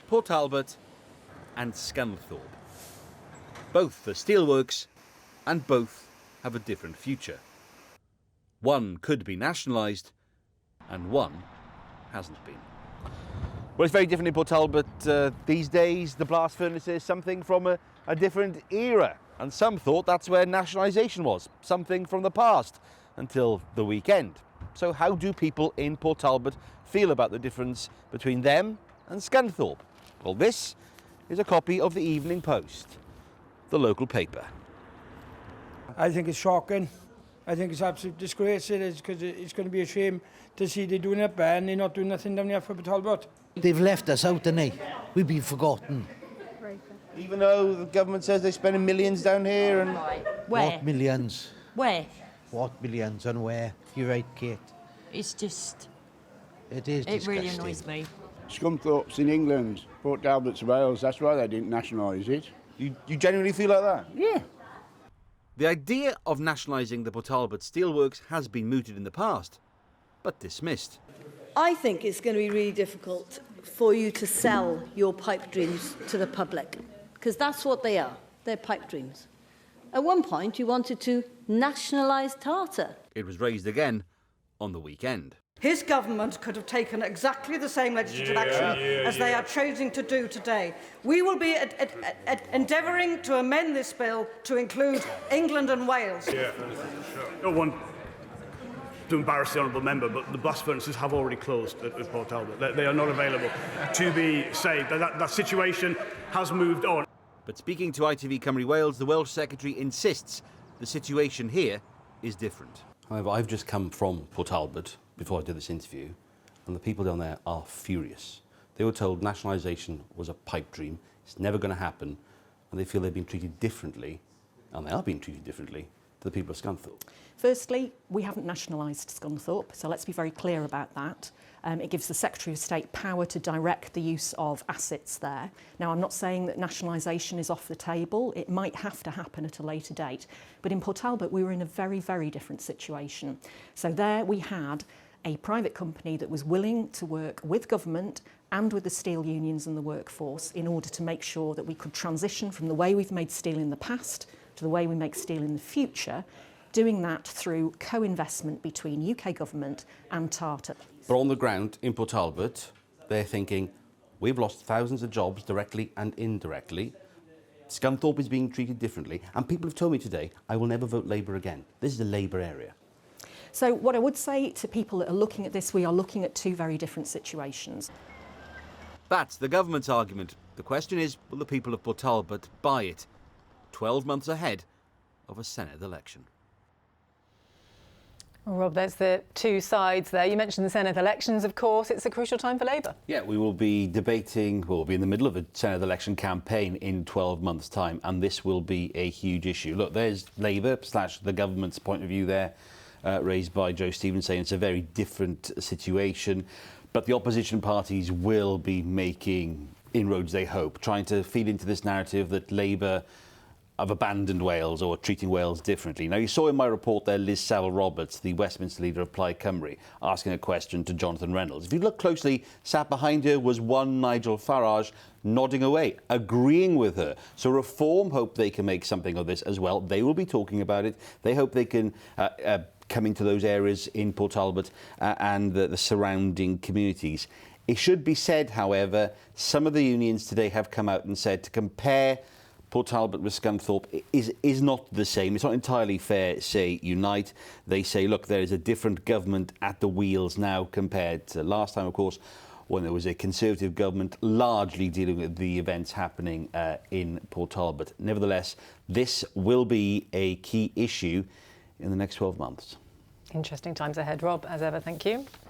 Port Talbot and Scunthorpe. Both are steelworks and both have a different future. One could be nationalised and one hasn't been. Well, it's very different in Port Talbot these days. The blast furnace is something from a different era, and some thought that's where nationalisation was, something from the past, until the weekend. So how do people in Port Talbot feel about the difference between them and Scunthorpe? Well, this is a copy of the Evening Post, the local paper. I think it's shocking. I think it's absolute disgrace, it is, because it's going to be a shame to see they're doing it bad and they're not doing nothing down here for Port Talbot. They've left us out, haven't they? We've been forgotten. Even though the government says they're spending millions down here and... Where? What millions? Where? What millions and where? You're right, Kate. It's just... It is It disgusting. really annoys me. Scunthorpe's in England, Port Talbot's Wales, that's why they didn't nationalise it. You genuinely feel like that? Yeah. The idea of nationalising the Port Talbot steelworks has been mooted in the past, but dismissed. I think it's going to be really difficult for you to sell your pipe dreams to the public, because that's what they are. They're pipe dreams. At one point, you wanted to nationalise tartar. It was raised again on the weekend. His government could have taken exactly the same legislative action as they are choosing to do today. We will be endeavouring to amend this bill to include England and Wales. I don't want to embarrass the honourable member, but the blast furnaces have already closed at Port Talbot. They are not available to be saved. That situation has moved on. But speaking to ITV Cymru Wales, the Welsh Secretary insists the situation here is different. However, I've just come from Port Talbot before I did this interview, and the people down there are furious. They were told nationalisation was a pipe dream, it's never going to happen, and they feel they've been treated differently, and they are being treated differently, to the people of Scunthorpe. Firstly, we haven't nationalised Scunthorpe, so let's be very clear about that. It gives the Secretary of State power to direct the use of assets there. Now, I'm not saying that nationalisation is off the table. It might have to happen at a later date. But in Port Talbot, we were in a very, very different situation. So there we had a private company that was willing to work with government and with the steel unions and the workforce in order to make sure that we could transition from the way we've made steel in the past to the way we make steel in the future, doing that through co-investment between UK government and Tata. But on the ground in Port Talbot, they're thinking, we've lost thousands of jobs directly and indirectly. Scunthorpe is being treated differently. And people have told me today, I will never vote Labour again. This is a Labour area. So what I would say to people that are looking at this, we are looking at two very different situations. That's the government's argument. The question is, will the people of Port Talbot buy it? 12 months ahead of a Senedd election. Well, Rob, there's the two sides there. You mentioned the Senedd elections, of course. It's a crucial time for Labour. Yeah, we will be debating, we'll be in the middle of a Senedd election campaign in 12 months' time, and this will be a huge issue. Look, there's Labour / the government's point of view there, raised by Joe Stevens, saying it's a very different situation. But the opposition parties will be making inroads, they hope, trying to feed into this narrative that Labour have abandoned Wales or treating Wales differently. Now, you saw in my report there Liz Saville-Roberts, the Westminster leader of Plaid Cymru, asking a question to Jonathan Reynolds. If you look closely, sat behind her was one Nigel Farage nodding away, agreeing with her. So Reform hope they can make something of this as well. They will be talking about it. They hope they can come into those areas in Port Talbot and the surrounding communities. It should be said, however, some of the unions today have come out and said to compare Port Talbot with Scunthorpe is not the same. It's not entirely fair, say, Unite. They say, look, there is a different government at the wheels now compared to last time, of course, when there was a Conservative government largely dealing with the events happening in Port Talbot. Nevertheless, this will be a key issue in the next 12 months. Interesting times ahead, Rob, as ever. Thank you.